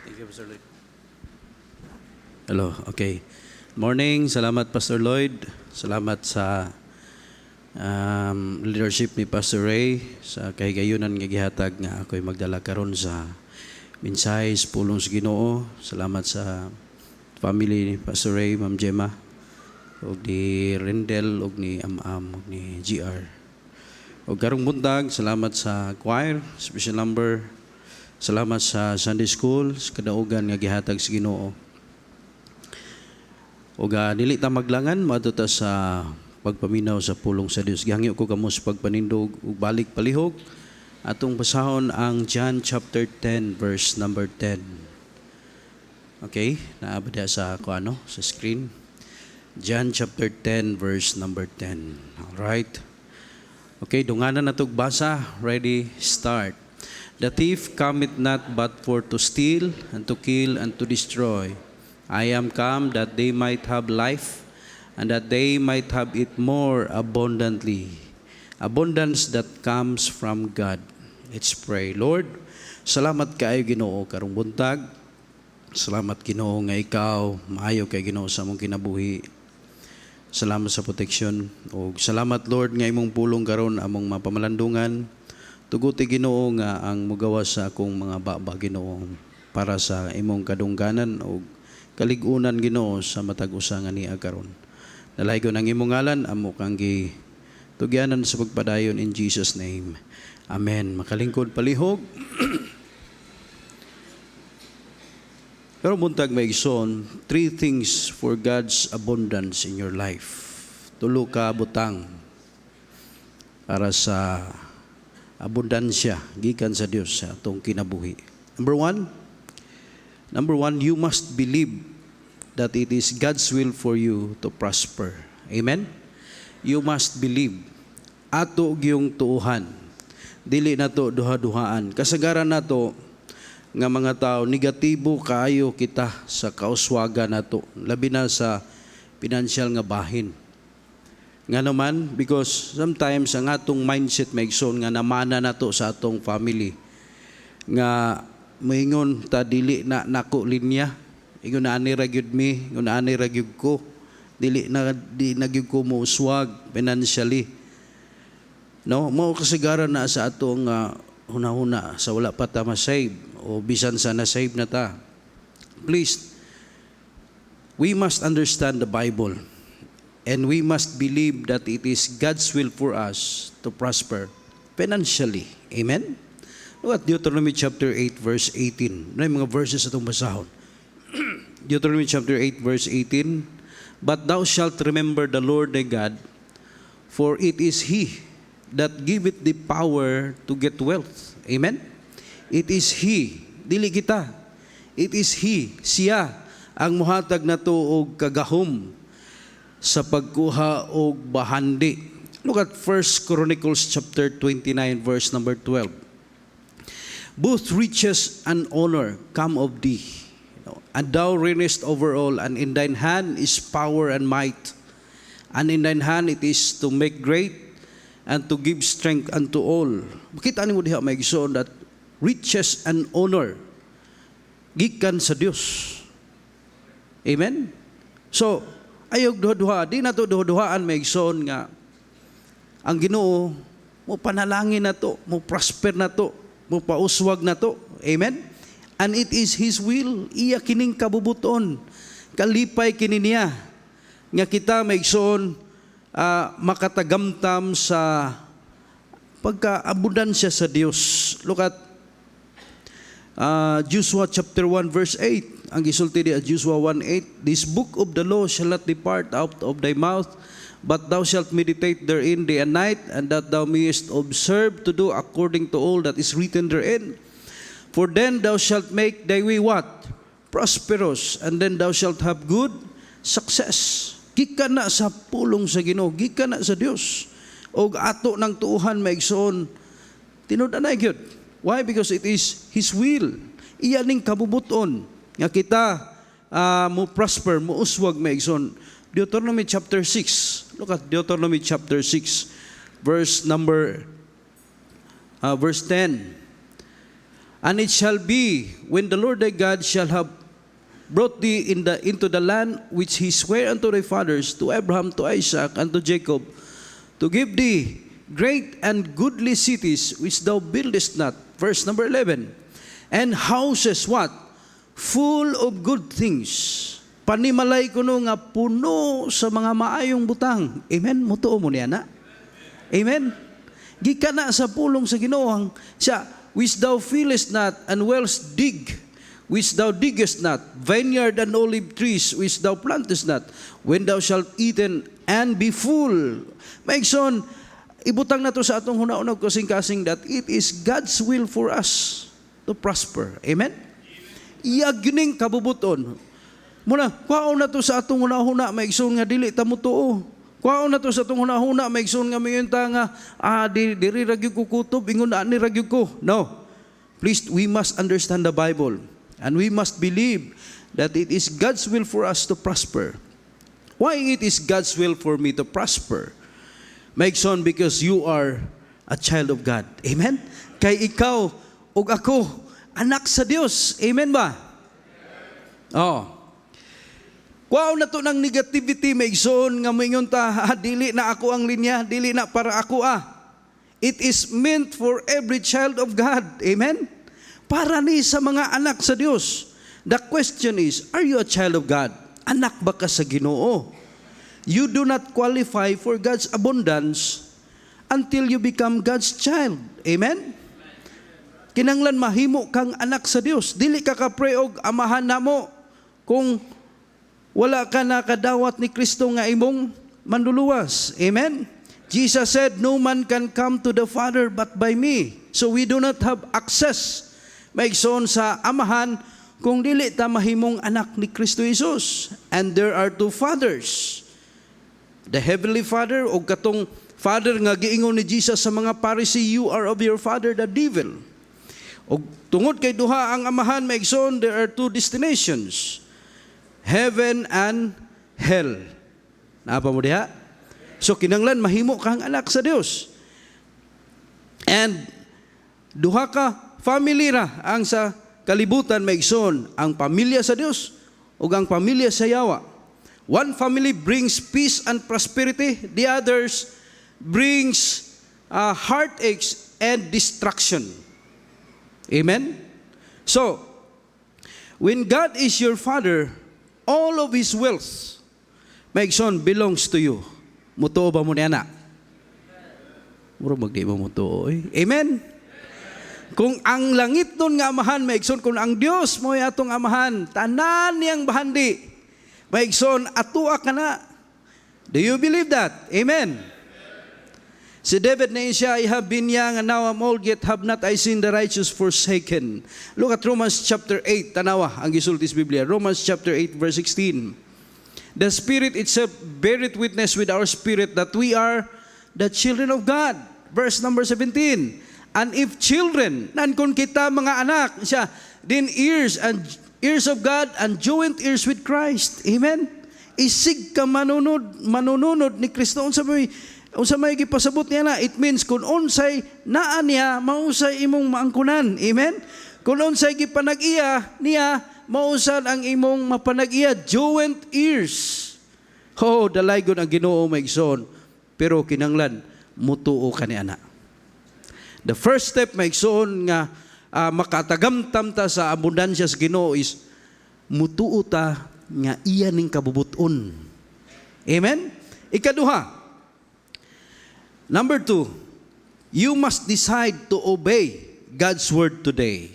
Thank you, Pastor Lloyd. Hello, okay. Morning, salamat Pastor Lloyd. Salamat sa leadership ni Pastor Ray sa kahigayunan nga gihatag nga ako'y magdala karon sa mensahe sa pulong sa Ginoo. Salamat sa family ni Pastor Ray, Ma'am Gemma, ug ni Rendel, ug ni Am-Am, ug ni GR. Ug karong buntag, salamat sa choir, special number. Salamat sa Sunday School, sa kadaugan nga gihatag sa Ginoo. Ug dili ta maglangan madto ta sa pagpaminaw sa pulong sa Dios. Gihangyo ko kamo sa pagpanindog ug balik palihog atong basahon ang John chapter 10 verse number 10. Okay, naabot dia sa sa screen. John chapter 10 verse number 10. All right. Okay, dunganan natog basa. Ready, start. The thief cometh not but for to steal and to kill and to destroy. I am come that they might have life and that they might have it more abundantly. Abundance that comes from God. Let's pray. Lord, salamat kaayo Ginoo karong buntag. Salamat Ginoo nga ikaw maayo kay Ginoo sa among kinabuhi. Salamat sa protection ug salamat Lord nga imong pulong karon among mapamalandungan. Tuguti Ginoo nga ang mugawas sa akong mga baba Ginoo para sa imong kadungganan ug kaligunan Ginoo sa matag usa nga niya karon. Nalaygon ang imong ngalan amo kang gitugyanan sa pagpadayon in Jesus name. Amen. Makalingkod palihog. Pero buntag may igsoon, 3 things for God's abundance in your life. Tulo ka butang para sa abundansya gikan sa Dios sa atong kinabuhi. Number one, you must believe that it is God's will for you to prosper. Amen? You must believe. Ato yung tuuhan. Dili na to duha-duhaan. Kasagaran na to nga mga tao, negatibo kaayo kita sa kauswaga na to. Labi na sa financial nga bahin. Nga naman, because sometimes ang atong mindset may igsoon nga namana na to sa atong family. Nga moingon ta dili na nako linya, ingon na ani ra gyud mi, ingon na ani ra gyud ko, dili na di nagyud ko mo uswag financially. No, mao kasagaran na sa atong hunahuna sa wala pa ta ma-save o bisan sa na-save na ta. Please, we must understand the Bible and we must believe that it is God's will for us to prosper financially. Amen? Look at Deuteronomy chapter 8 verse 18. May mga verses atong basahon. Deuteronomy chapter 8 verse 18. But thou shalt remember the Lord thy God, for it is He that giveth thee power to get wealth. Amen? It is He, dili kita. It is He, siya, ang muhatag na to og kagahom sa pagkuha og bahandi. Look at 1 Chronicles chapter 29 verse number 12. Both riches and honor come of thee, and thou reignest over all, and in thine hand is power and might, and in thine hand it is to make great and to give strength unto all. Makita nimo diha may igsoon that riches and honor gikan sa Dios. Amen? So, ayog duha-duha, di na to duha-duhaan may igsoon nga ang Ginoo mo panalangin na to, mo prosper na to, mo pauswag na to. Amen? And it is His will. Iya kining kabubuton. Kalipay kini niya. Nga kita maigsoon makatagamtam sa pagkaabudansya sa Dios. Look at Joshua chapter 1 verse 8. Ang gisulti di Joshua 1:8. This book of the law shall not depart out of thy mouth, but thou shalt meditate therein day and night, and that thou mayest observe to do according to all that is written therein. For then thou shalt make thy way what? Prosperous, and then thou shalt have good success. Gikan na sa pulong sa Ginoo, gikan na sa Dios. O ato ng tuuhan maigsoon, tinud-an na gyud. Why? Because it is His will. Iya ning kabubuton nga kita mo prosper, mo uswag maigsoon. Deuteronomy chapter 6. Look at Deuteronomy chapter 6, verse 10. And it shall be, when the Lord thy God shall have brought thee into the land which he sware unto thy fathers, to Abraham, to Isaac, and to Jacob, to give thee great and goodly cities which thou buildest not. Verse number 11. And houses, what? Full of good things. Panimalay ko no nga puno sa mga maayong butang. Amen? Mutuo mo niya na? Amen? Gika na sa pulong sa Ginoo siya, which thou fillest not, and wells dig, which thou diggest not, vineyard and olive trees, which thou plantest not, when thou shalt eaten and be full. Maigson, ibutang na to sa atong hunaunag kasing-kasing that it is God's will for us to prosper. Amen? Iyagining kabubuton. Muna, kwaon na to sa atong hunahuna, maigson nga dili ta mo tuo. Kwaon na to sa itong hunahuna, maigsoon nga mayon ta nga, diri ragyog ko kutob, ingon na ni ragyog ko. No. Please, we must understand the Bible. And we must believe that it is God's will for us to prosper. Why it is God's will for me to prosper? Maigsoon, because you are a child of God. Amen? Kay ikaw ug ako, anak sa Dios. Amen ba? Oh. Wow na to ng negativity, maigsoon nga moingon ta, dili na ako ang linya, dili na para ako It is meant for every child of God. Amen? Para ni sa mga anak sa Dios. The question is, are you a child of God? Anak ba ka sa Ginoo? You do not qualify for God's abundance until you become God's child. Amen? Kinanglan mahimo kang anak sa Dios. Dili ka ka-pray og amahan namo kung wala ka nakadawat ni Kristo nga imong manluluwas. Amen? Jesus said, no man can come to the Father but by me. So we do not have access, maigsoon sa amahan, kung dili ta mahimong anak ni Kristo Jesus. And there are two fathers. The Heavenly Father o katong Father nga giingon ni Jesus sa mga Pharisee, you are of your father the devil. O tungod kay duha ang amahan, maigsoon, there are two destinations. Heaven and hell. Naapa mo diha? So kinanglan mahimo kang anak sa Dios. And duha ka family ra ang sa kalibutan maigsoon, ang pamilya sa Dios ug ang pamilya sa yawa. One family brings peace and prosperity, the others brings heartaches and destruction. Amen? So, when God is your father, all of His wealth, maigsoon, belongs to you. Mutuo ba mo niya na? Muro magdi mo mutuo. Amen? Kung ang langit nun nga amahan, maigsoon, kung ang Diyos mo atong amahan, tanan niyang bahandi, maigsoon, atua ka na. Do you believe that? Amen? Si David na siya, I have been young and now I'm old, yet have not I seen the righteous forsaken. Look at Romans chapter 8, tanawa, ang gisultis Biblia. Romans chapter 8, verse 16. The Spirit itself beareth witness with our spirit that we are the children of God. Verse number 17. And if children, nan kun kita mga anak, siya, then ears of God and joint ears with Christ. Amen? Isig ka manunod ni Kristo. Unsa may gipasabot niya na, it means kung unsay naa niya, mausay imong maangkunan. Amen? Kung unsay gipanag-iya niya, mausad ang imong mapanag-iya. Joint ears. Oh, dalaygon ang Ginoo maigsoon. Pero kinanglan, mutuo ka ni ana. The first step maigsoon nga makatagamtam ta sa abundansya sa Ginoo is mutuo ta nga iya ning kabubuton. Amen? Ikaduha, number 2, you must decide to obey God's word today.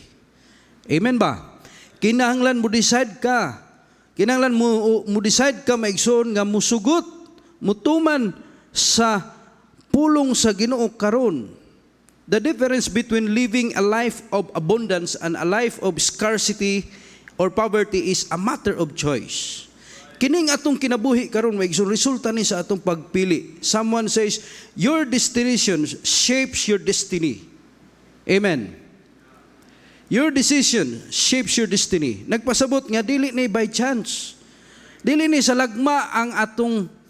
Amen ba? Kinahanglan mo decide ka. Kinahanglan mo decide ka maigsoon nga musugot, mutuman sa pulong sa Ginoo karon. The difference between living a life of abundance and a life of scarcity or poverty is a matter of choice. Kining atong kinabuhi karon maigsoon, resulta ni sa atong pagpili. Someone says, your destination shapes your destiny. Amen. Your decision shapes your destiny. Nagpasabot nga dili ni by chance. Dili ni sa lagma ang atong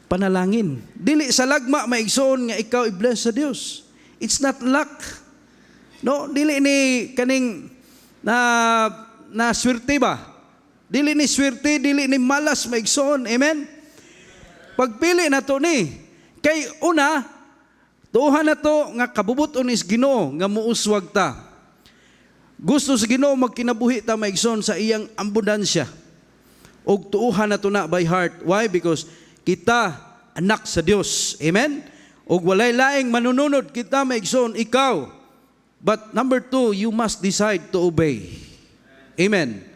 panalangin. Dili sa lagma maigsoon nga ikaw i-bless sa Dios. It's not luck. No, dili ni kaning na swerte ba? Dili ni swerte, dili ni malas maigsoon. Amen? Pagpili na to ni. Kay una, tuhan na to nga kabubuton is Ginoo nga muuswag ta. Gusto sa Ginoo magkinabuhi ta maigsoon sa iyang abundansya. Og tuuhan na to na by heart. Why? Because kita anak sa Dios. Amen? Og walay laing manununod kita maigsoon ikaw. But number 2, you must decide to obey. Amen.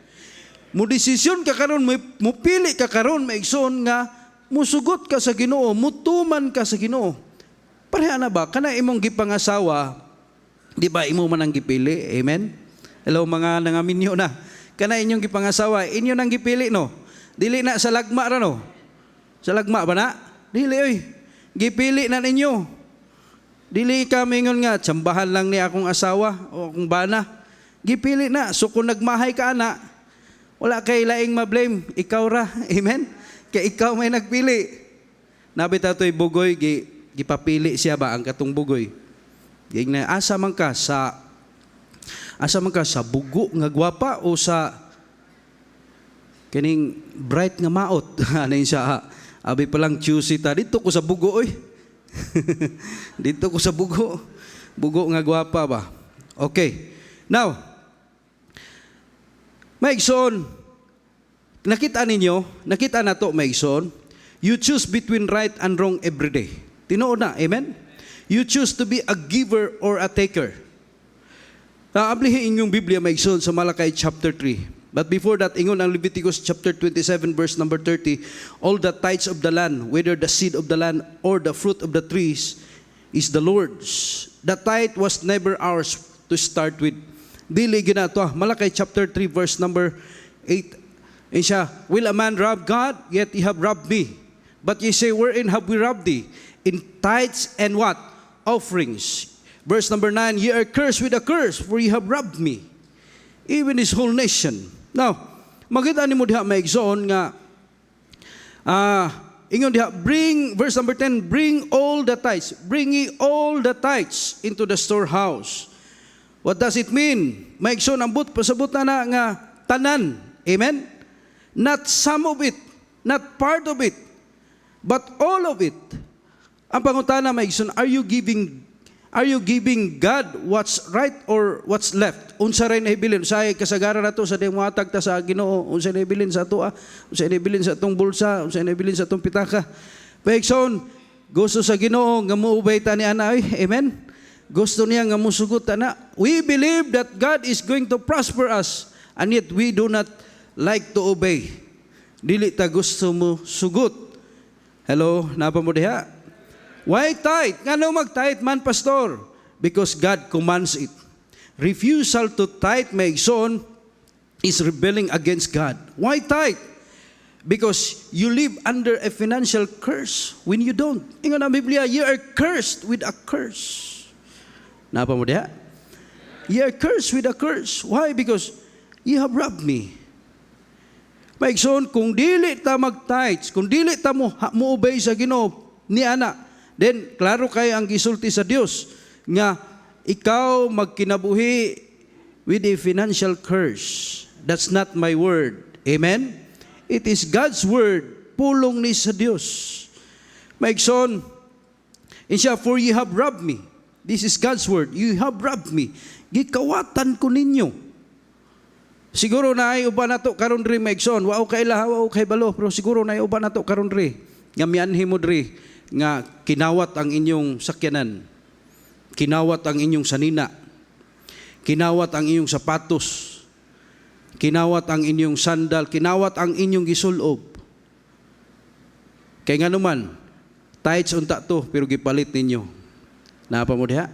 Mo desisyon ka karon, mo pili ka karon maigsoon nga musugot ka sa Ginoo, mutuman ka sa Ginoo. Pareha na ba kana imong gipangasawa, di ba imo man ang gipili? Amen. Hello mga nangaminyo na. Kana inyong gipangasawa, inyo nang gipili no. Dili na sa lagma ra no. Sa lagma ba na? Dili oy. Gipili na ninyo. Dili ka mingon nga tsambahan lang ni akong asawa o akong bana. Gipili na. So kung nagmahay ka na, wala kay laing ma-blame, ikaw ra. Amen. Kay ikaw may nagpili. Nabi tatoy bugoy gipapili siya ba ang katong bugoy. Ging na asa man ka sa bugo nga gwapa o sa kining bright nga maot. Ano yun siya? Abi palang choosy ta. Dito ko sa bugo, oy. Dito ko sa bugo. Bugo nga gwapa ba? Okay. Now, maigsoon, nakita na to maigsoon, you choose between right and wrong every day. Tinuod na, amen? You choose to be a giver or a taker. Naablihin inyong Biblia maigsoon sa Malakay chapter 3. But before that, ingon ang Leviticus chapter 27 verse number 30, all the tithes of the land, whether the seed of the land or the fruit of the trees, is the Lord's. The tithe was never ours to start with. Dili ginato. Malakay chapter 3 verse number 8. And siya, will a man rob God? Yet ye have robbed me. But ye say, wherein have we robbed thee? In tithes and what? Offerings. Verse number 9, ye are cursed with a curse, for ye have robbed me, even this whole nation. Now, makita ni mo diha maigsoon nga ingon diha, bring, verse number 10, bring all the tithes, bring ye all the tithes into the storehouse. What does it mean? Maigsoon ang pasabot na nga tanan. Amen? Not some of it, not part of it, but all of it. Ang pangutana maigsoon, are you giving God what's right or what's left? Unsa ray nahibilin? Usay kasagaran nato sa dimuhatag ta sa Ginoo. Unsa nahibilin sa ato? Unsa nahibilin sa atong bulsa? Unsa nahibilin sa atong pitaka? Paigsoon, gusto sa Ginoo nga muubay ta ni ana. Amen? Gusto niya nga musugot ta na. We believe that God is going to prosper us, and yet we do not like to obey. Dili ta gusto mo sugot. Hello, napa mo diha? Why tithe? Ngano mag-tithe man, pastor? Because God commands it. Refusal to tithe, maigsoon, is rebelling against God. Why tithe? Because you live under a financial curse when you don't. Ingon ang Biblia, you are cursed with a curse. Napa mo diha? You are cursed with a curse. Why? Because you have robbed me. Maigsoon, kung dili ta mag-tithe, kung dili ta mo obey sa Ginoo ni ana, then, klaro kayo ang gisulti sa Dios nga ikaw magkinabuhi with a financial curse. That's not my word. Amen? It is God's word. Pulong ni sa Dios. Maigsoon, insya, for you have robbed me. This is God's word. You have robbed me. Gikawatan ko ninyo. Siguro na ay uba na to karon ri maigsoon. Wow kay laha, wow kay balo. Pero siguro na ay uba na to karon ri. Nga mianhi mo ri nga kinawat ang inyong sakyanan, kinawat ang inyong sanina, kinawat ang inyong sapatos, kinawat ang inyong sandal, kinawat ang inyong gisulob. Kay nga naman, tithes unta to, pero gipalit ninyo. Napa mo diha?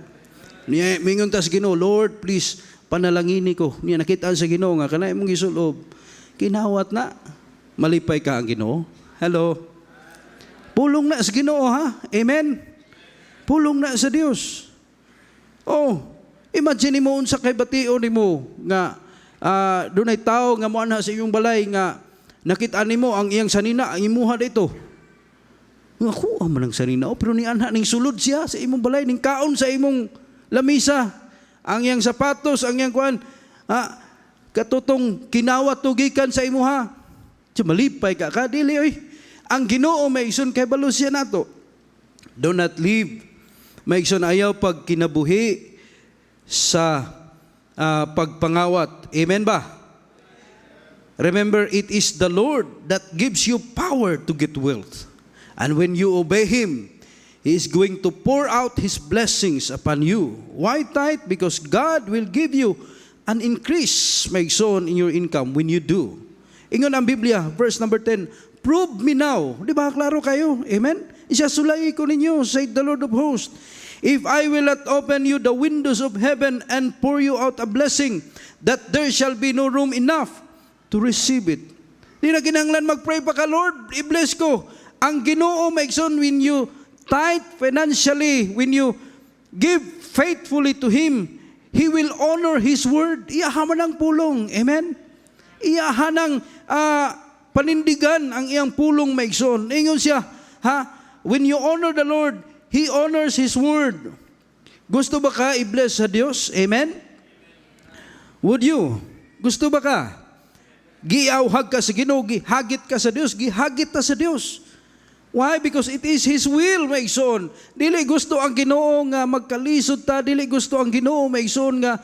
Niya, mingon ta sa Ginoo, Lord, please, panalangini ko. Niya, nakitaan sa Ginoo nga, kanay mong gisulob. Kinawat na, malipay ka ang Ginoo. Hello? Pulong na sa Ginoo, ha? Amen? Pulong na sa Dios. Oh, imagine mo unsa kay bation nimo nga dunay tao nga mo ana sa iyong balay nga nakita nimo ang iyang sanina, ang imuha dito. Ako man ang sanina, pero ni anha ning sulod siya sa imong balay, ning kaon sa imong lamisa. ang iyang sapatos, ang iyang kuan, katutong kinawat tugikan sa imuha. Malipay ka dili oy. Ang Ginoo maigsoon kay balo siya nato. Do not live. Maigsoon ayaw pag kinabuhi sa pagpangawat. Amen ba? Remember, it is the Lord that gives you power to get wealth. And when you obey Him, He is going to pour out His blessings upon you. Why tithe? Because God will give you an increase, maigsoon, in your income when you do. Ingon ang Biblia, verse number 10, prove me now. Di ba, klaro kayo? Amen? Isasulay ko ninyo, said the Lord of hosts, if I will not open you the windows of heaven and pour you out a blessing, that there shall be no room enough to receive it. Di na kinanglan mag-pray pa ka, Lord, i-bless ko. Ang Ginoo, maigsoon, when you tithe financially, when you give faithfully to Him, He will honor His word. Iyahan man ang pulong. Amen? Iyahan ng panindigan ang iyang pulong, maigsoon. Ingon siya, when you honor the Lord, He honors His word. Gusto ba ka i-bless sa Diyos? Amen? Would you? Gusto ba ka? Giawhag ka sa Ginoo, gihagit ka sa Diyos, gihagit ta sa Diyos. Why? Because it is His will, maigsoon. Dili gusto ang Ginoo nga magkalisod ta, dili gusto ang Ginoo, maigsoon nga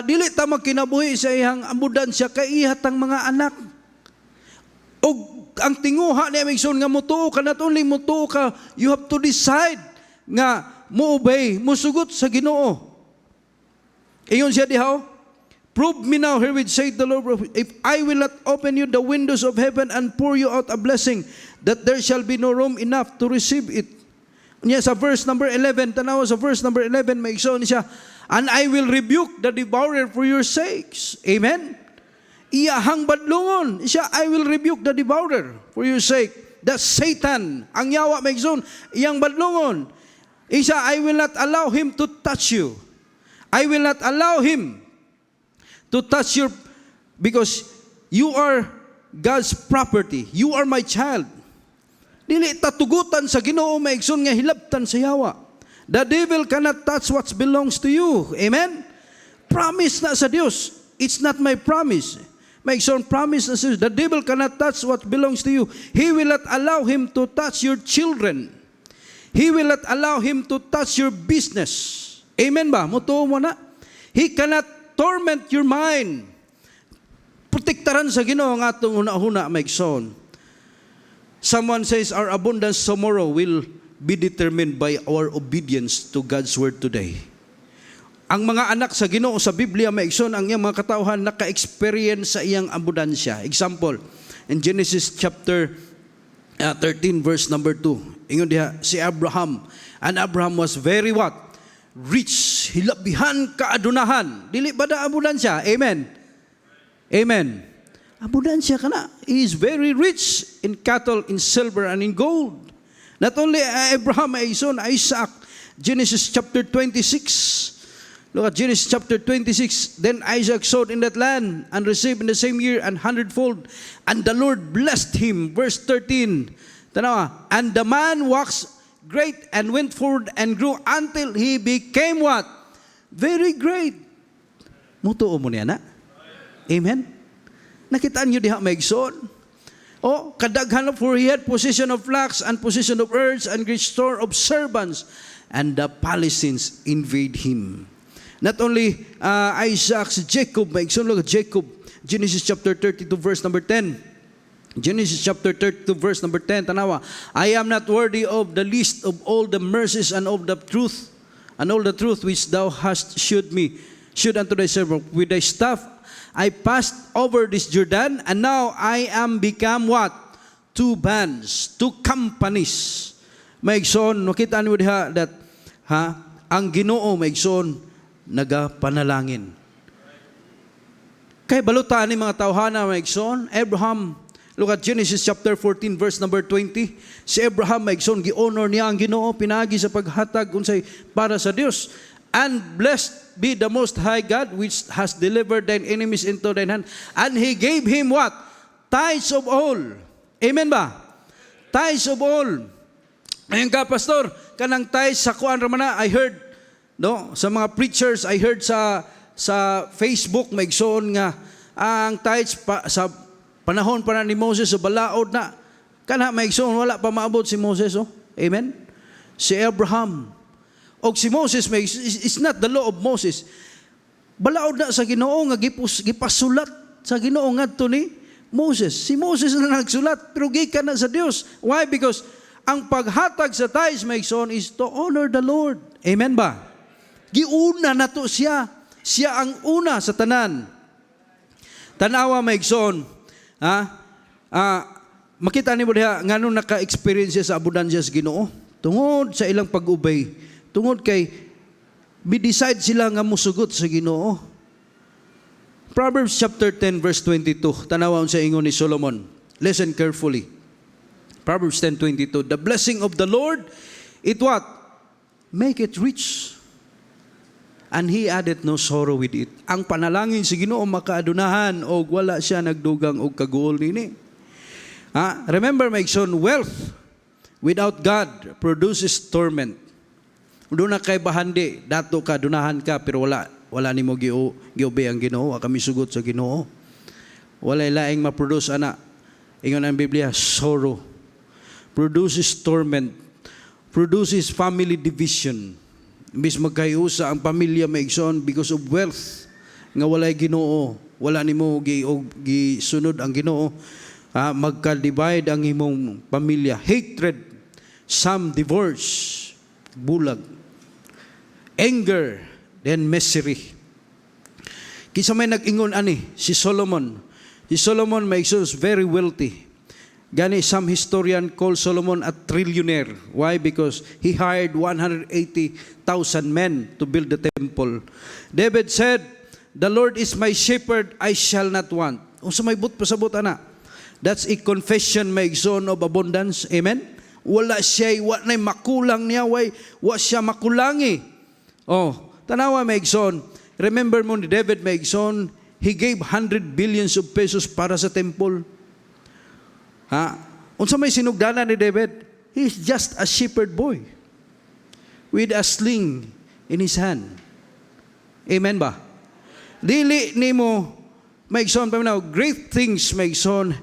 dili ta magkinabuhi sa iyang ambudansya kay ihatang mga anak. O ang tinguha niya, maigsoon nga mutuo ka, not only mutuo ka, you have to decide nga mo-obey, musugot sa Ginoo. Ingon siya dihaw, prove me now, herewith saith the Lord, if I will not open you the windows of heaven and pour you out a blessing, that there shall be no room enough to receive it. Niya sa verse number 11, tanawa sa verse number 11, maigsoon siya, and I will rebuke the devourer for your sakes. Amen? Iyahang badlungon siya, I will rebuke the devourer for your sake. That's Satan. Ang yawa, maigsoon, iyang badlungon. Isa, I will not allow him to touch you. I will not allow him to touch your, because you are God's property. You are my child. Dili tatugutan sa Ginoo, maigsoon nga hilabtan sa yawa. The devil cannot touch what belongs to you. Amen? Promise na sa Dios. It's not my promise. Maigsoon, promise na sa Dios. The devil cannot touch what belongs to you. He will not allow him to touch your children. He will not allow him to touch your business. Amen ba? Mutuo mo na. He cannot torment your mind. Protektaran sa Ginoo ang atong una-una, maigsoon. Someone says our abundance tomorrow will be determined by our obedience to God's word today. Ang mga anak sa Ginoo sa Biblia, maigsoon, ang iyang mga katauhan naka-experience sa iyang abundansya. Example, in Genesis chapter 13 verse number 2. Ingon diha si Abraham. And Abraham was very what? Rich, hilabihan, kaadunahan. Dili ba da abundansya? Amen. Amen. Abundansya ka na. He is very rich in cattle, in silver, and in gold. Not only Abraham, son Isaac. Genesis chapter 26. Look at Genesis chapter 26. Then Isaac sowed in that land and received in the same year 100-fold. And the Lord blessed him. Verse 13. Tanawa. And the man waxed great and went forward and grew until he became what? Very great. Mutuo mo niya na? Amen? Nakitaan nyo diha maigsoon. O, kadaghan for he had possession of flocks and possession of herds and great store of servants. And the Philistines invade him. Not only Isaac, Jacob, maigsoon, look at Jacob. Genesis chapter 32 verse number 10. Genesis chapter 32 verse number 10. Tanawa, I am not worthy of the least of all the mercies and of the truth, and all the truth which thou hast shewed unto thy servant. With thy staff I passed over this Jordan, and now I am become what? 2 bands, 2 companies. Maigsoon, nakita niyo diha that ang Ginoo maigsoon nagapanalangin. Kay balutaan ni mga tawhana maigsoon, Abraham, look at Genesis chapter 14 verse number 20. Si Abraham maigsoon gi-honor niya ang Ginoo pinagi sa paghatag unsay para sa Dios. And blessed be the Most High God, which has delivered thine enemies into thine hand. And He gave him what? Tithes of all. Amen ba? Tithes of all. Ayun ka, pastor, kanang tithes sa kuan ramana, I heard No, sa mga preachers I heard sa Facebook maigsoon nga ang tithes sa panahon pa na ni Moses sa balaod na kana maigsoon wala pa maabot si Moses, oh. Amen. Si Abraham og si Moses is not the law of Moses. Balaod na sa Ginoo nga gipasulat sa Ginoo ngadto ni Moses. Si Moses na nagsulat pero gikan na sa Dios. Why? Because ang paghatag sa tithes maigsoon is to honor the Lord. Amen ba? Giuna na to siya. Siya ang una sa tanan. Tanawa maigsoon, makita ni mo diha nganong naka-experience siya sa abundansya sa Ginoo tungod sa ilang pag-ubay, tungod kay mi-decide sila nga musugot sa Ginoo. Proverbs chapter 10 verse 22, tanawon sa ingon ni Solomon. Listen carefully. Proverbs 10:22, the blessing of the Lord, it what? Make it rich. And He added no sorrow with it. Ang panalangin sa Ginoo makaadunahan og wala siya nagdugang og kaguol nini. Remember my son, wealth without God produces torment. Doon na kay bahandi, dato ka, dunahan ka, pero wala nimo giobey ang Ginoo, kami sugot sa Ginoo. Wala laing ma-produce ana. Ingon ang Biblia, sorrow produces torment, produces family division. Imbis magkayusa ang pamilya maigsoon because of wealth nga walay Ginoo, wala nimo gisunod ang Ginoo, magka-divide ang imong pamilya, hatred, some divorce, bulag, anger, then misery. Kisa may nag-ingon ani si Solomon. Si Solomon maigsoon very wealthy. Gani, some historian call Solomon a trillionaire. Why? Because he hired 180,000 men to build the temple. David said, the Lord is my shepherd, I shall not want. O sa may pasabot ana. That's a confession maigsoon of abundance. Amen? Wala siya, wala makulang niya, wala siya makulangi. Oh, tanawa maigsoon. Remember mo ni David maigsoon, he gave 100 billions of pesos para sa temple. Unsa may sinugdanan ni David? He's just a shepherd boy with a sling in his hand. Amen ba? Dili nimo maigsoon pa minaw, great things maigsoon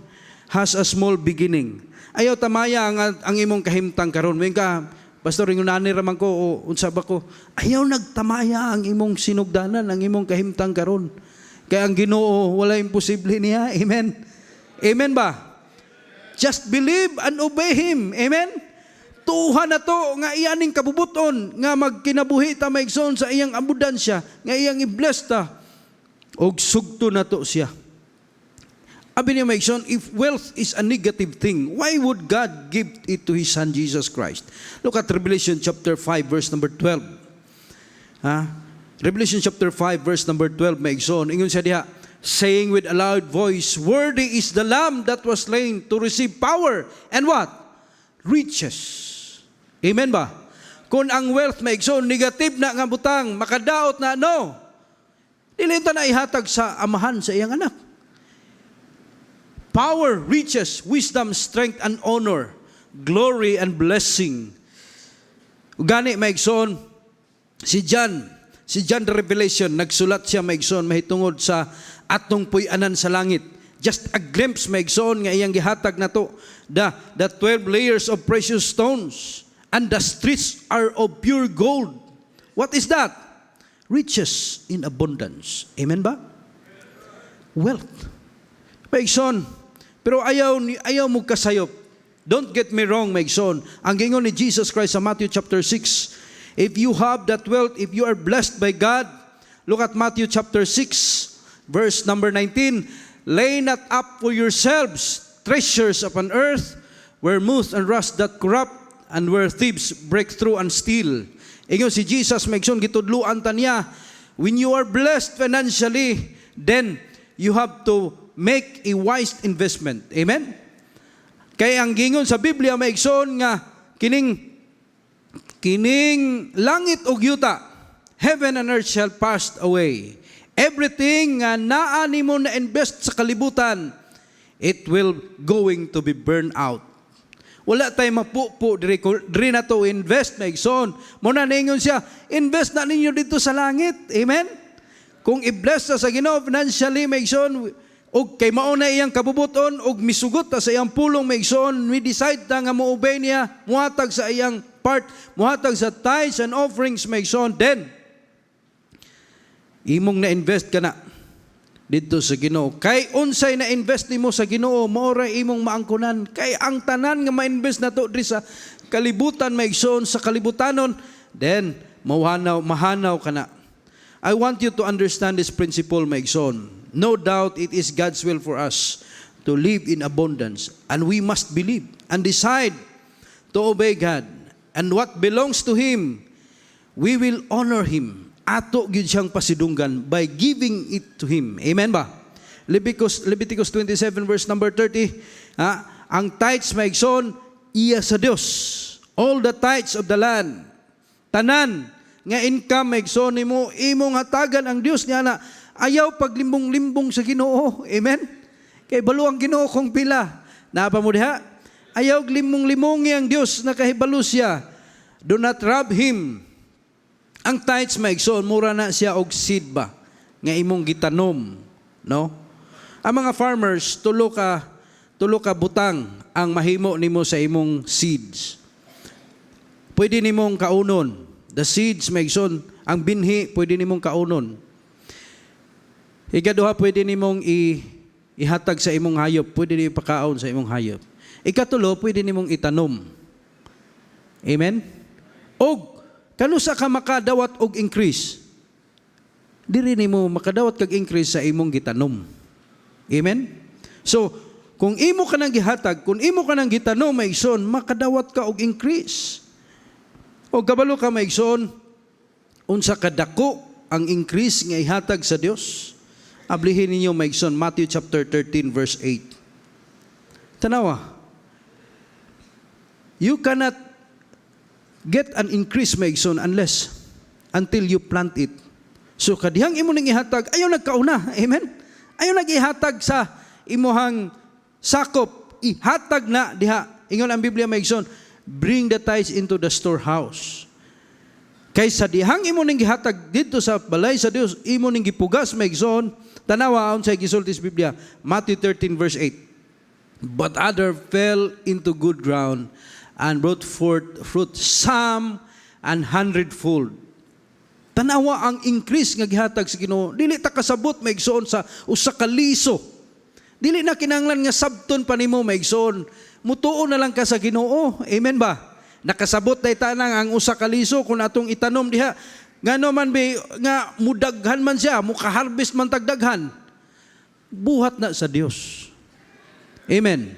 has a small beginning. Ayaw tamaya ang imong kahimtang karon. When ka, pastor, ingon ani raman ko o unsa ba ko? Ayaw nagtamaya ang imong sinugdanan, ang imong kahimtang karon. Kaya ang Ginoo wala imposible niya. Amen. Amen ba? Just believe and obey Him. Amen? Tuhan na to, nga iyaning kabubuton, nga magkinabuhi ta maigsoon sa iyang abundansya, nga iyang i-bless ta, og sugto na to siya. Abi niya maigsoon, if wealth is a negative thing, why would God give it to His Son Jesus Christ? Look at Revelation chapter 5 verse number 12. Revelation chapter 5 verse number 12 maigsoon, ingon siya diha, saying with a loud voice, worthy is the Lamb that was slain to receive power and what? Riches. Amen ba? Kung ang wealth maigsoon, negative na nga butang, makadaot na no. Dili ta na ihatag sa amahan sa iyang anak. Power, riches, wisdom, strength, and honor, glory and blessing. Gani maigsoon, si John the Revelation, nagsulat siya maigsoon mahitungod sa atong puy-anan sa langit. Just a glimpse maigsoon nga iyang gihatag na to. The 12 layers of precious stones and the streets are of pure gold. What is that? Riches in abundance. Amen ba? Wealth. Maigsoon. Pero ayaw mo kasayop. Don't get me wrong, maigsoon. Ang gingon ni Jesus Christ sa Matthew chapter 6, if you have that wealth, if you are blessed by God, look at Matthew chapter 6, verse number 19, lay not up for yourselves treasures upon earth, where moth and rust doth corrupt, and where thieves break through and steal. Ingon si Jesus, maigsoon, gitudluan ta niya, when you are blessed financially, then you have to make a wise investment. Amen? Kaya ang gingon sa Biblia, maigsoon nga, kining langit ug yuta, heaven and earth shall pass away. Everything nga naa nimo na invest sa kalibutan, it will going to be burned out. Wala tayo mapupo diri na to invest na igsoon. Muna ningon siya, invest na ninyo dito sa langit. Amen? Kung i-bless na sa Ginoo financially maigsoon, og kay mauna iyang kabubuton og misugot ta sa iyang pulong maigsoon, we decide ta nga mo-obey niya, muhatag sa iyang part, muhatag sa tithes and offerings maigsoon, then imong na-invest ka na dito sa Ginoo. Kay unsay na invest nimo sa Ginoo, mao ra imong maangkunan. Kay ang tanan nga ma-invest nato diri sa kalibutan maigsoon, sa kalibutanon, then mahanaw ka na. I want you to understand this principle maigsoon. No doubt it is God's will for us to live in abundance, and we must believe and decide to obey God, and what belongs to Him, we will honor Him. Ato gyud siyang pasidunggan by giving it to Him. Amen ba? Leviticus 27 verse number 30, ang tithes maigsoon iya sa Dios. All the tithes of the land, tanan nga income maigsoon nimo, imong hatagan ang Dios niya na ayaw paglimbong-limbong sa Ginoo. Amen? Kay balo ang Ginoo kung pila. Napa mo diha? Ayaw limong-limongi ang Dios na kahibalo siya. Do not rob Him. Ang tithes maigsoon, mura na siya og seed ba nga imong gitanom, no? Ang mga farmers, tulo ka butang ang mahimo nimo sa imong seeds. Pwede nimong kaunon. The seeds maigsoon, ang binhi pwede nimong kaunon. Ikaduha, pwede nimong ihatag sa imong hayop, pwede nimong ipakaon sa imong hayop. Ikatulo, pwede nimong itanom. Amen? Og kanusa ka makadawat og increase? Diri nimo makadawat kag increase sa imong gitanom. Amen? So, kung imo ka nang gihatag, kung imo ka nang gitanom maigsoon, makadawat ka og increase. O kabalo ka maigsoon, unsa kadako ang increase nga ihatag sa Dios? Ablihin ninyo maigsoon Matthew chapter 13 verse 8. Tanawa. You cannot get an increase maigsoon until you plant it. So kadihang imo ning ihatag, ayaw nagkauna. Amen? Ayaw nagihatag sa imuhang sakop. Ihatag na diha. Ingon ang Biblia maigsoon, bring the tithes into the storehouse. Kaysa dihang imo ning gihatag dito sa balay sa Dios, imo ning gipugas maigsoon. Tanawa unsay gisulti sa Biblia, Matthew 13 verse 8. But other fell into good ground and brought forth fruit, some and 100-fold. Tanawa ang increase nga gihatag sa Ginoo. Dili ta kasabot maigsoon sa usa ka liso. Dili na kinahanglan nga sabton pa nimo maigsoon. Mutuo na lang ka sa Ginoo. Amen ba? Nakasabot day tanang ang usa ka liso kung atong itanom diha. Ngano man be nga mudaghan man siya, muka-harvest man tagdaghan. Buhat na sa Dios. Amen.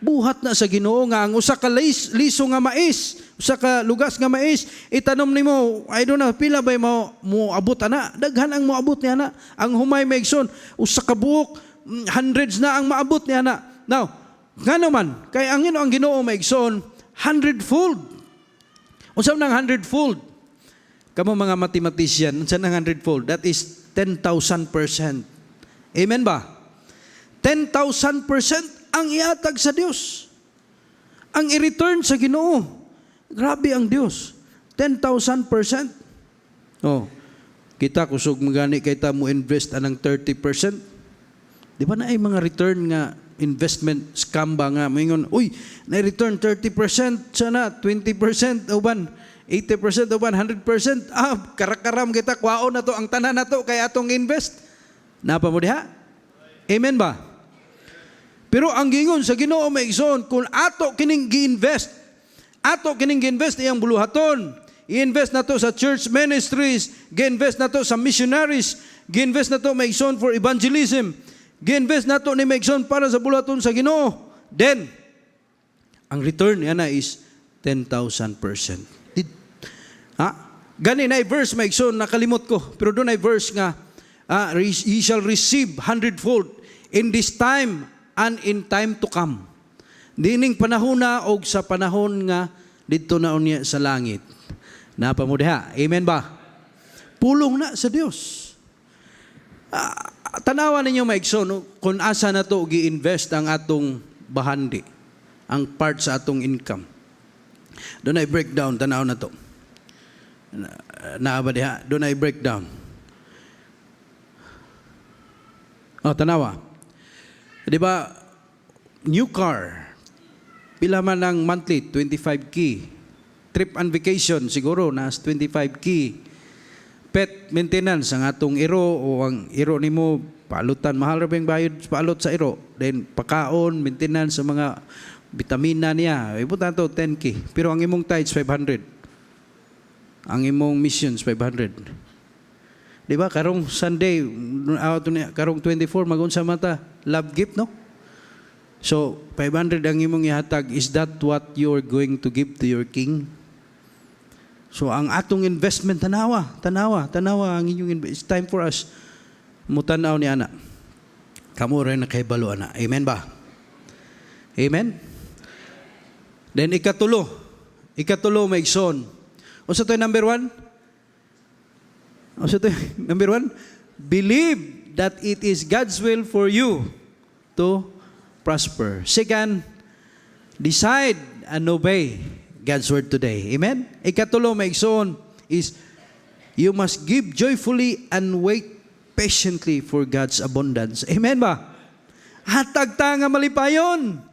Buhat na sa Ginoo nga ang usa ka liso nga mais, usa ka lugas nga mais, itanom nimo, I don't know, pila ba mo abot ana? Daghan ang moabot niya na. Ang humay maigsoon, usa ka buok, hundreds na ang maabot niya na. Now, ngano man, kay ang Ginoo maigsoon, 100-fold. Unsa nang 100-fold? Kamo mga mathematician, unsa nang 100-fold? That is 10,000%. Amen ba? 10,000% ang iatag sa Dios. Ang i-return sa Ginoo. Grabe ang Dios. 10,000%. Oh, kita kusog magani kay ta mo invest anang 30%. Di ba na ay mga return nga investment scam ba nga moingon, uy, na return 30% sana 20% uban 80% uban 100%. Karakaram kita kwaon na to ang tanan nato kay atong invest. Napa mo diha? Amen ba? Pero ang gingon sa Ginoo maigsoon, kung ato kining gi-invest iyang buluhaton, i-invest na to sa church ministries, gi-invest na to sa missionaries, gi-invest na to maigsoon for evangelism, gi-invest na to ni maigsoon para sa buluhaton sa Ginoo, then ang return niya na is 10,000%. Gani na verse maigsoon, nakalimot ko, pero doon ay verse nga, ye shall receive 100-fold in this time and in time to come. Dining panahon na o sa panahon nga dito na unya sa langit. Napa mo diha? Amen ba? Pulong na sa Dios. Tanawa ninyo maigsoon, kung asa na to gi-invest ang atong bahandi. ang part sa atong income. Doon ay breakdown, tanaw na to. Naaba diha, doon ay breakdown. Tanawa. Di ba, new car, pila man ang monthly, 25K. Trip and vacation, siguro, nas 25K. Pet maintenance, ang atong iro, o ang iro ni mo, paalutan, mahal rin yung bayad paalot sa iro. Then, pakaon, maintenance, sa mga vitamina niya, ibutan to 10K. Pero ang imong tithes 500. Ang imong missions 500. Di ba? Karong Sunday, karong 24, magunsa mata, love gift, no? So, 500 ang imong ihatag. Is that what you're going to give to your king? So, ang atong investment, tanawa ang inyong investment. It's time for us. Mutanaw ni ana. Kamu rin na kaibalo, ana. Amen ba? Amen? Then ikatulo maigsoon. O sa to number 1? O sa to number 1? Believe that it is God's will for you to prosper. Second, decide and obey God's word today. Amen? Ikatulo maigsoon is you must give joyfully and wait patiently for God's abundance. Amen ba? Hatag ta nga malipayon.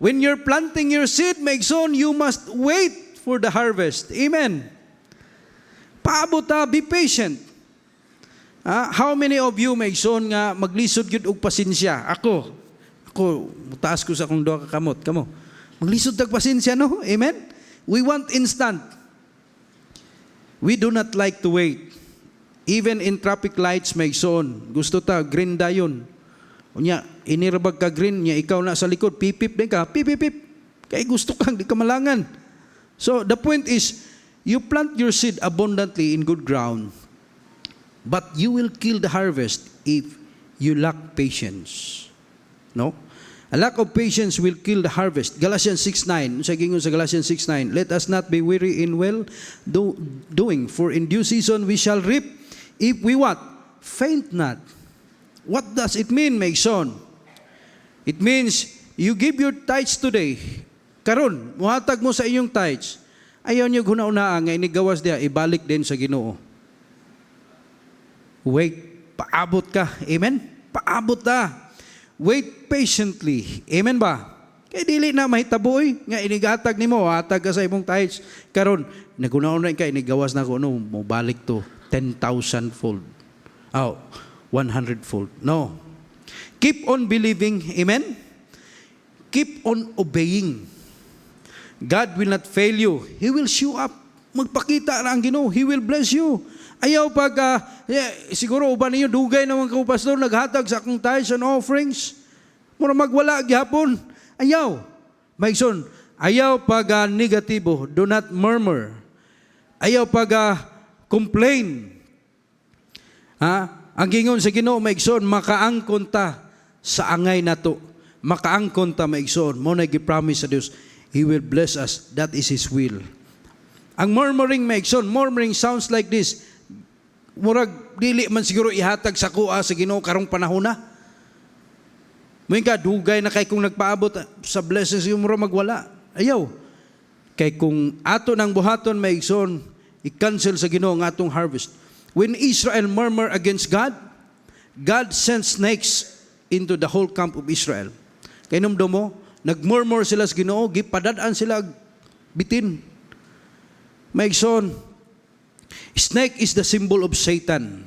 When you're planting your seed, maigsoon, you must wait for the harvest. Amen. Paabot ta, be patient. How many of you, maigsoon, nga maglisod yun og pasensya? Ako, taas ko sa akong doa kakamot. Kamo, maglisod tag pasensya, no? Amen? We want instant. We do not like to wait. Even in traffic lights, maigsoon, gusto ta, green dayon. Unya, inirabag ka green, niya ikaw na sa likod, pipip din ka, pipip. Kaya gusto kang, di ka malangan. So, the point is, you plant your seed abundantly in good ground, but you will kill the harvest if you lack patience. No? A lack of patience will kill the harvest. Galatians 6:9, sa gingon sa Galatians 6:9, let us not be weary in well doing, for in due season we shall reap if we what? Faint not. What does it mean, maigsoon? It means you give your tithes today. Karon, muhatag mo sa inyong tithes. Ayaw niyo guna-unaan nga inigawas diya, ibalik din sa Ginoo. Wait, paabot ka. Amen? Paabot ta. Wait patiently. Amen ba? Kaya dili na mahitaboy nga inigatag nimo, hatag ka sa imong tithes. Karon, naguna-una ka inigawas na ko, mo balik to 10,000 fold. 100-fold. No. Keep on believing. Amen? Keep on obeying. God will not fail you. He will show up. Magpakita na ang Ginoo. He will bless you. Ayaw pag, siguro uban ninyo, dugay naman ko, pastor, naghatag sa akong tithes and offerings. Mura magwala gihapon. Ayaw. Maigsoon, ayaw pag negatibo. Do not murmur. Ayaw pag complain. Ang gingon sa Ginoo, maigsoon, makaangkon ta sa angay nato. Makaangkon ta, maigsoon. Mo na gi-promise sa Dios, He will bless us. That is His will. Ang murmuring, maigsoon, murmuring sounds like this. Murag, dili man siguro ihatag sa kuha sa Ginoo karong panahon na. May ka, dugay na kay kung nagpaabot sa blessings yung mura magwala. Ayaw. Kay kung ato ng buhaton, maigsoon, i-cancel sa Ginoo ang atong harvest. When Israel murmured against God, God sent snakes into the whole camp of Israel. Kaya nung mo, nagmurmur sila sa Ginoo, gipadadaan sila bitin. Maigsoon, snake is the symbol of Satan.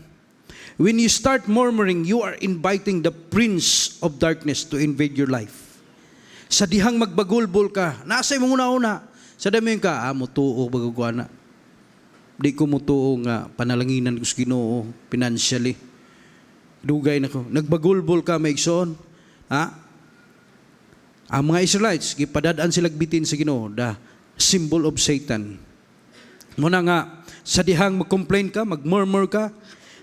When you start murmuring, you are inviting the prince of darkness to invade your life. Sa dihang magbagulbol ka, nasa imong una-una, sa dami ka, mutuo bagagwana. Di ko mutuo nga panalanginan ko sa Ginoo financially. Dugay na ko. Nagbagulbol ka, maigsoon. Ang mga Israelites, gipadadaan sila bitin sa Ginoo, the symbol of Satan. Muna nga, sa dihang mag-complain ka, mag-murmur ka,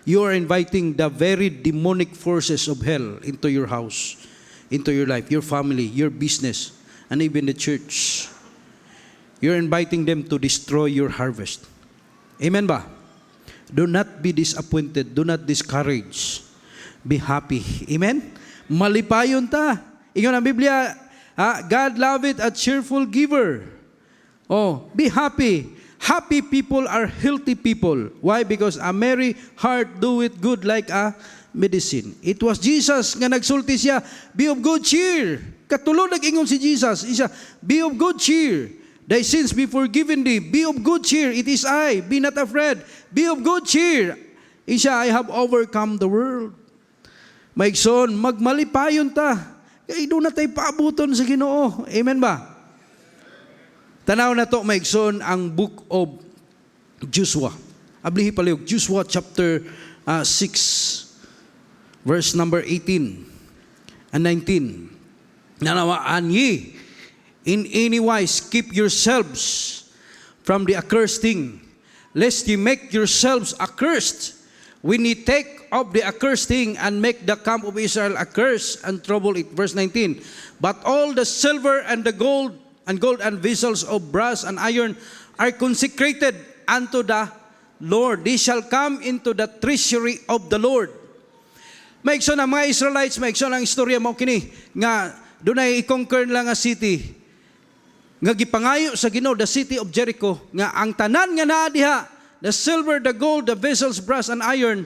you are inviting the very demonic forces of hell into your house, into your life, your family, your business, and even the church. You're inviting them to destroy your harvest. Amen ba? Do not be disappointed. Do not discourage. Be happy. Amen? Malipayon ta. Ingon ang Biblia, God loveth a cheerful giver. Oh, be happy. Happy people are healthy people. Why? Because a merry heart doeth good like a medicine. It was Jesus nga nagsulti siya, be of good cheer. Katulad nag-ingon si Jesus, isa, be of good cheer. Thy sins be forgiven thee. Be of good cheer. It is I. Be not afraid. Be of good cheer. Isa, I have overcome the world. Maigsoon, magmalipayon ta. Kaya doon na tayo paabuton sa Ginoo. Amen ba? Tanaw na to, maigsoon, ang book of Joshua. Ablihi paliog, Joshua chapter 6, verse number 18 and 19. Nanawaan ye, in any wise keep yourselves from the accursed thing, lest ye make yourselves accursed when ye take of the accursed thing and make the camp of Israel accursed and trouble it. Verse 19. But all the silver and the gold and vessels of brass and iron are consecrated unto the Lord. They shall come into the treasury of the Lord. Maigsoon ang mga Israelites, maigsoon ang istorya mo kini nga dunay i-conquer lang nga city nga gipangayo sa Ginoo, the city of Jericho, nga ang tanan nga naa diha, the silver, the gold, the vessels, brass and iron,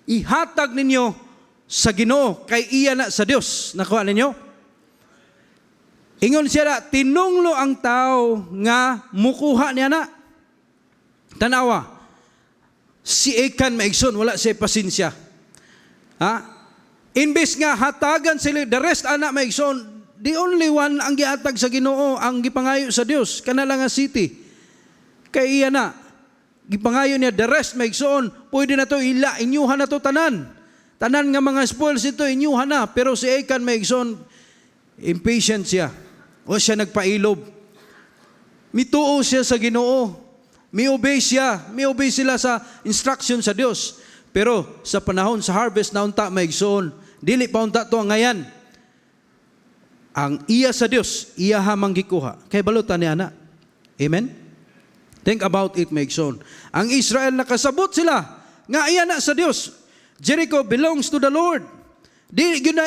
ihatag ninyo sa Ginoo kay iya na sa Dios. Nakuha ninyo? Ingon siya na, tinunglo ang tao nga mukuha niya na. Tanawa, si Achan maigsoon, wala siya pasensya. Imbes nga hatagan sila, the rest anak maigsoon, the only one ang gihatag sa Ginoo, ang gipangayo sa Dios, kanala nga city. Kay iya na, gipangayo niya, the rest maigsoon, pwede na to inyuhan na to tanan. Tanan nga mga spoils ito, inyuhan na. Pero si Achan maigsoon, impatient siya. O siya nagpailob. Mituo siya sa Ginoo. May-obey siya. May-obey sila sa instruction sa Dios. Pero sa panahon sa harvest na unta maigsoon, dili pa unta to ang ngayan. Ang iya sa Dios, iya hamang gikuha. Kay balutan ni ana. Amen? Think about it, maigsoon. Ang Israel nakasabot sila nga iya na sa Dios. Jericho belongs to the Lord. Di gyud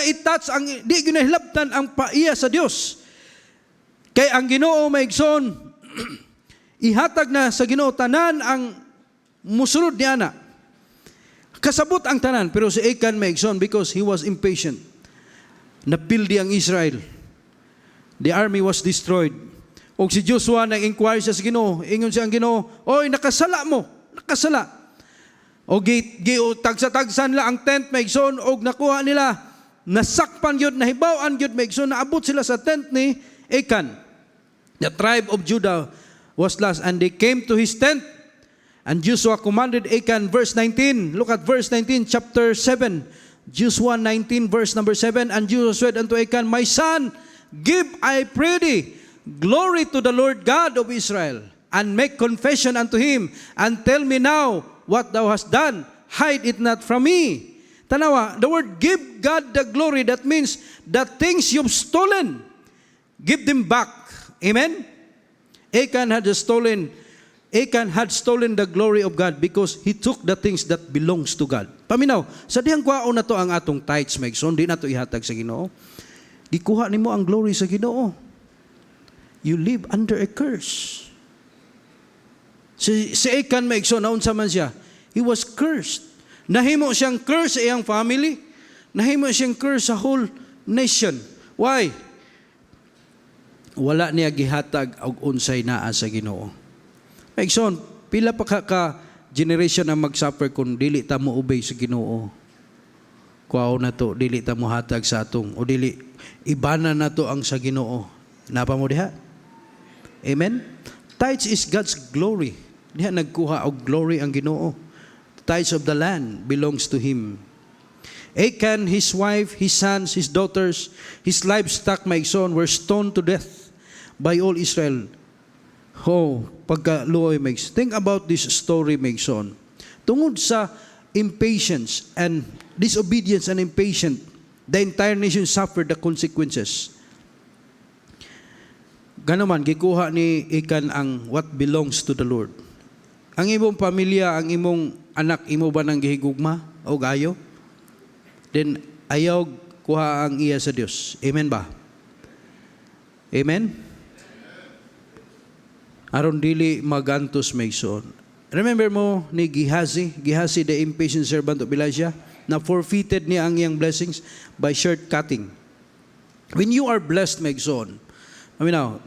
di gyud na hilabtan ang paiya sa Dios. Kay ang Ginoo maigsoon ihatag na sa Ginoo tanan ang musulod ni ana. Kasabot ang tanan, pero si Achan maigsoon because he was impatient. Napildi ang Israel. The army was destroyed. Og si Joshua nag-inquire siya sa Ginoo, ingon siya ang Ginoo, oy nakasala mo, nakasala. Og tagsa-tagsan la ang tent maigsoon og nakuha nila, nasakpan gyud, nahibaw-an gyud maigsoon, naabot sila sa tent ni Achan. The tribe of Judah was lost, and they came to his tent. And Joshua commanded Achan, verse 19. Look at verse 19, chapter 7. Joshua 19, verse number 7. And Joshua said unto Achan, my son, give, I pray thee, glory to the Lord God of Israel, and make confession unto him, and tell me now what thou hast done. Hide it not from me. Tanawa, the word give God the glory, that means the things you've stolen, give them back. Amen? Achan had stolen the glory of God because he took the things that belongs to God. Paminaw, sa dihang kwaon na to ang atong tithes, maigsoon, di na to ihatag sa Ginoo. Gikuha nimo ang glory sa Ginoo. You live under a curse. Si Achan maigsoon, naunsa man siya, he was cursed. Nahimo siyang curse sa iyang family. Nahimo siyang curse sa whole nation. Why? Wala niya gihatag og unsay naa sa Ginoo. Maigsoon, pila pa ka generation ang mag-suffer kung dili ta mo obey sa Ginoo. Kuaw na to, dili ta mo hatag sa atong, o dili ibana na to ang sa Ginoo. Napa mo diha? Amen? Tithes is God's glory. Diha nagkuha og glory ang Ginoo. Tithes of the land belongs to Him. Achan, his wife, his sons, his daughters, his livestock, maigsoon, were stoned to death by all Israel. Pagkaluoy, maigsoon. Think about this story, maigsoon. Tungod sa impatience and disobedience and impatience, the entire nation suffered the consequences. Ganaman, gikuha ni Achan ang what belongs to the Lord. Ang imong pamilya, ang imong anak, imo ba nang gihigugma o gayo? Then, ayaw kuha ang iya sa Dios. Amen ba? Amen? Aron dili magantos maigsoon. Remember mo ni Gehazi the impatient servant of Elijah, na forfeited niya ang iyang blessings by shortcutting. When you are blessed maigsoon,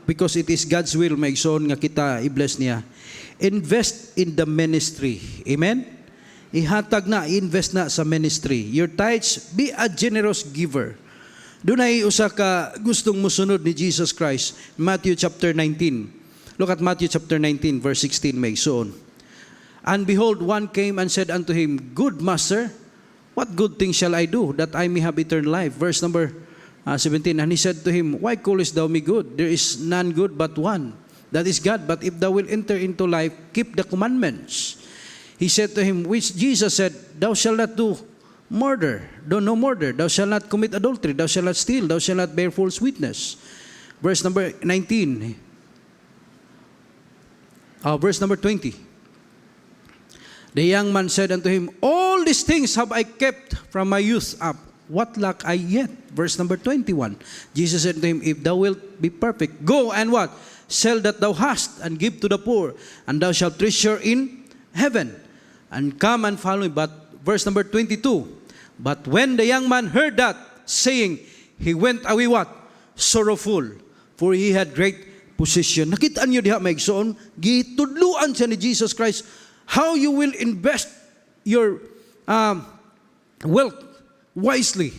because it is God's will maigsoon nga kita i-bless niya, invest in the ministry. Amen? Ihatag na, invest na sa ministry. Your tithes, be a generous giver. Doon ay usa ka gustong musunod ni Jesus Christ. Matthew chapter 19. Look at Matthew chapter 19, verse 16, maigsoon. And behold, one came and said unto him, Good master, what good thing shall I do, that I may have eternal life? Verse number 17, and he said to him, Why callest thou me good? There is none good but one, that is God. But if thou wilt enter into life, keep the commandments. He said to him, which Jesus said, Thou shalt not do murder, do no murder, thou shalt not commit adultery, thou shalt not steal, thou shalt not bear false witness. Verse number 19, verse number 20. The young man said unto him, All these things have I kept from my youth up. What lack I yet? Verse number 21. Jesus said to him, If thou wilt be perfect, go and what? Sell that thou hast, and give to the poor, and thou shalt treasure in heaven. And come and follow me. But verse number 22. But when the young man heard that saying, he went away what? Sorrowful, for he had great possession. Nakita niyo diha maigsoon, gitudluan siya ni Jesus Christ how you will invest your wealth wisely.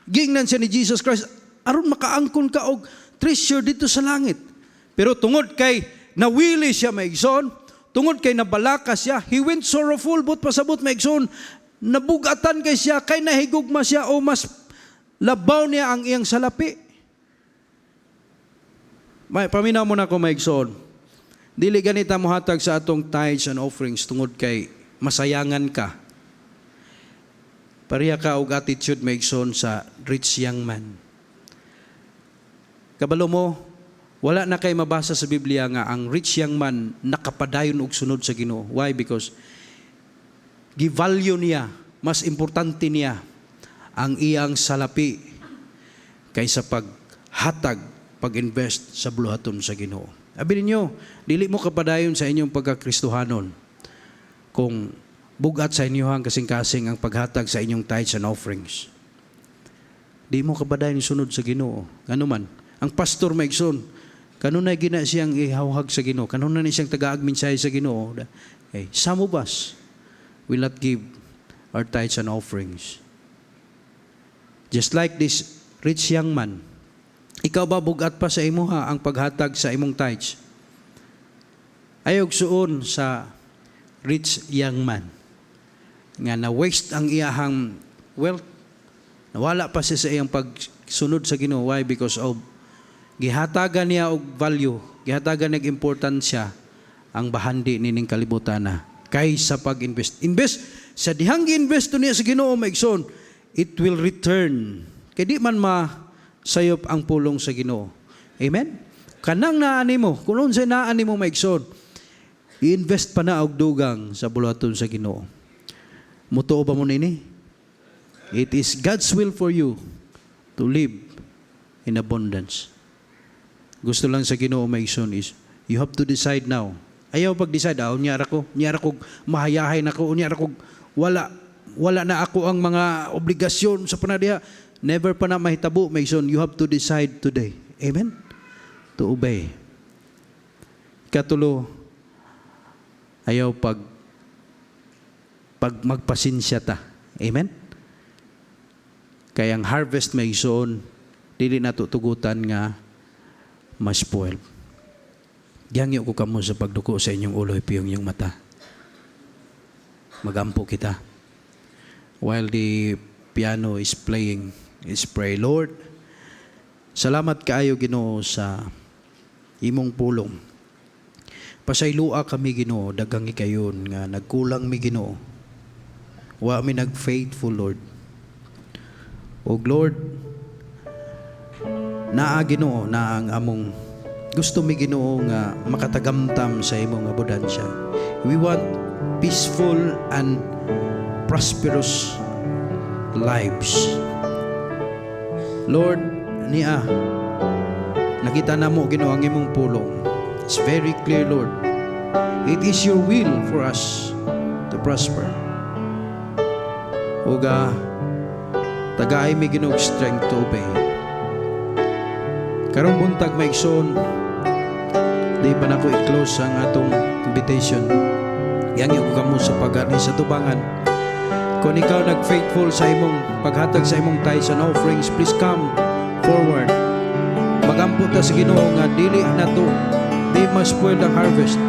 Gingnan siya ni Jesus Christ, aron makaangkon ka og treasure dito sa langit. Pero tungod kay nawili siya maigsoon, tungod kay nabalakas siya, he went sorrowful, but pasabot maigsoon, nabugatan kay siya, kay nahigugma siya, o mas labaw niya ang iyang salapi. Paminaw mo na ko maigsoon. Dili ganita mo hatag sa atong tithes and offerings tungod kay masayangan ka. Pareha ka og attitude maigsoon sa rich young man. Kabalo mo, wala na kay mabasa sa Biblia nga ang rich young man nakapadayon og sunod sa Ginoo. Why? Because gi-value niya, mas importante niya ang iyang salapi kaysa paghatag, pag-invest sa buluhaton sa Ginoo. Abilin nyo, dili mo kapadayon sa inyong pagkakristohanon kung bugat sa inyohang kasing-kasing ang paghatag sa inyong tithes and offerings. Di mo kapadayon sunod sa Ginoo. Ano man, ang pastor maigsoon, kanunay gina siyang ihawhag sa Ginoo, kanunay siyang taga-agminsay sa Ginoo. Okay, some of us will not give our tithes and offerings. Just like this rich young man, ikaw ba bugat pa sa imuha ang paghatag sa imong tithes? Ayog suon sa rich young man nga na-waste ang iyahang wealth, nawala pa siya sa iyang pagsunod sa Ginoo. Why? Because of gihatagan niya og value, gihatagan niya importansya ang bahandi nining kalibutan na kaysa pag-invest. Invest sa dihang gi-invest niya sa Ginoo maigsoon, it will return. Kay di man sayop ang pulong sa Ginoo. Amen? Kanang naani mo, kung unsay naani mo maigsoon, i-invest pa na og dugang sa buluhaton sa Ginoo. Mutuo ba mo nini? It is God's will for you to live in abundance. Gusto lang sa Ginoo maigsoon is, you have to decide now. Ayaw pag-decide, unyara ko mahayahay na ko, unyara ko, wala na ako ang mga obligasyon sa panadiha. Never pa na mahitabo, maigsoon. You have to decide today. Amen? To obey. Katulo, ayaw pag magpasinsya ta. Amen? Kaya ang harvest maigsoon, dili na tutugutan nga ma-spoil. Giyangyo ko kamo sa pagduko sa inyong ulo, ipiyong yung mata. Magampo kita. While the piano is playing, let's pray. Lord, salamat kaayo Ginoo sa imong pulong. Pasaylua kami Ginoo, dagang ikayon nga nagkulang mi Ginoo. Wa mi nag-faithful Lord. O Lord, naa Ginoo na ang among gusto mi Ginoo nga makatagamtam sa imong abundansya. We want peaceful and prosperous lives. Lord, Nakita na mo, Ginoo, ang imong pulong. It's very clear, Lord. It is your will for us to prosper. Uga, tagaay mi Ginoo strength to obey. Karong buntag maigsoon, di pa na ko i-close ang atong invitation. Yang ko kamo sa pag-ani sa tubangan. Kung ikaw nag-faithful sa imong paghatag sa imong tithes and offerings, please come forward. Magampo ta sa Ginoo nga dili na to, di ma-spoil ang harvest.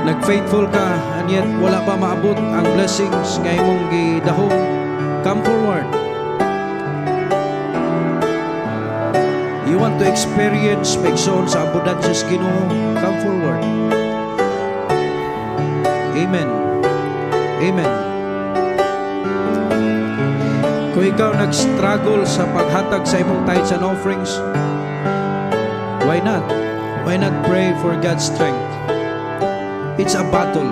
Nag-faithful ka and yet wala pa maabot ang blessings nga imong gidahom. Come forward. You want to experience maigsoon sa abundansya sa Ginoo? Come forward. Amen. Amen. Kung ikaw nag-struggle sa paghatag sa imong tithes and offerings, why not? Why not pray for God's strength? It's a battle.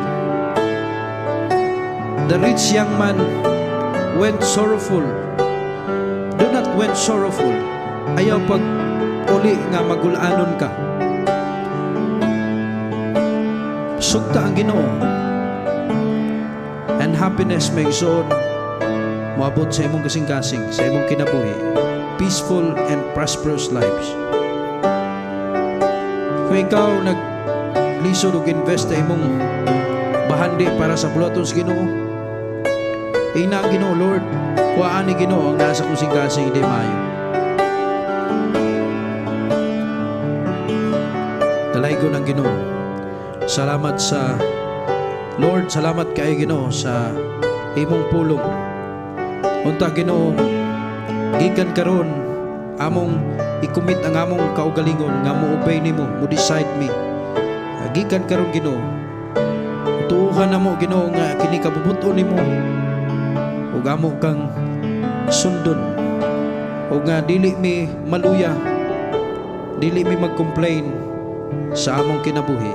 The rich young man went sorrowful. Do not went sorrowful. Ayaw pag uli nga magulanon ka. Sugta ang Ginoo. And happiness may igsoon moabot sa imong kasing-kasing, sa imong kinabuhi. Peaceful and prosperous lives. Kung ikaw naglisod o invest sa imong bahandi para sa bulaton sa Ginoo, ina ang Ginoo, Lord, kuhaan ni Ginoo ang nasa kasing-kasing hindi maayo. Dalay ko ng Ginoo. Salamat sa Lord, salamat kay Ginoo sa imong pulong. Unta Ginoo, gikan karon among i-commit ang among kaugalingon nga mo obey nimo, mo decide me. Gikan karon Ginoo, tuuhan na mo Ginoo nga kini kabubuton nimo ug amo kang sundon. Ug nga dili mi maluya, dili mi mag-complain sa among kinabuhi.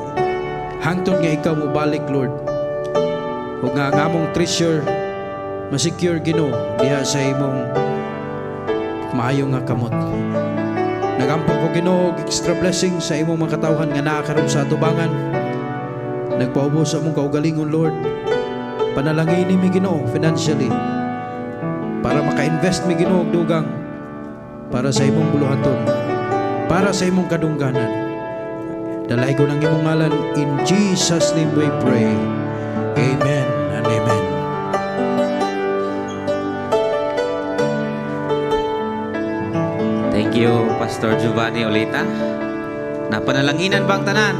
Hangtod nga ikaw mo balik, Lord. Ug nga ang among treasure ma-secure Ginoo diha sa imong maayo nga kamot. Nagampo ko Ginoo extra blessing sa imong mga katawhan nga naa karon sa atubangan. Nagpaubos sa among kaugalingon, Lord. Panalangin mi Ginoo financially para maka-invest mi Ginoo og dugang para sa imong buluhaton, para sa imong kadungganan. Dalay ko ng imong ngalan, in Jesus' name we pray. Amen and amen. Thank you, Pastor Giovanni Olita. Napanalanginan bang tanan?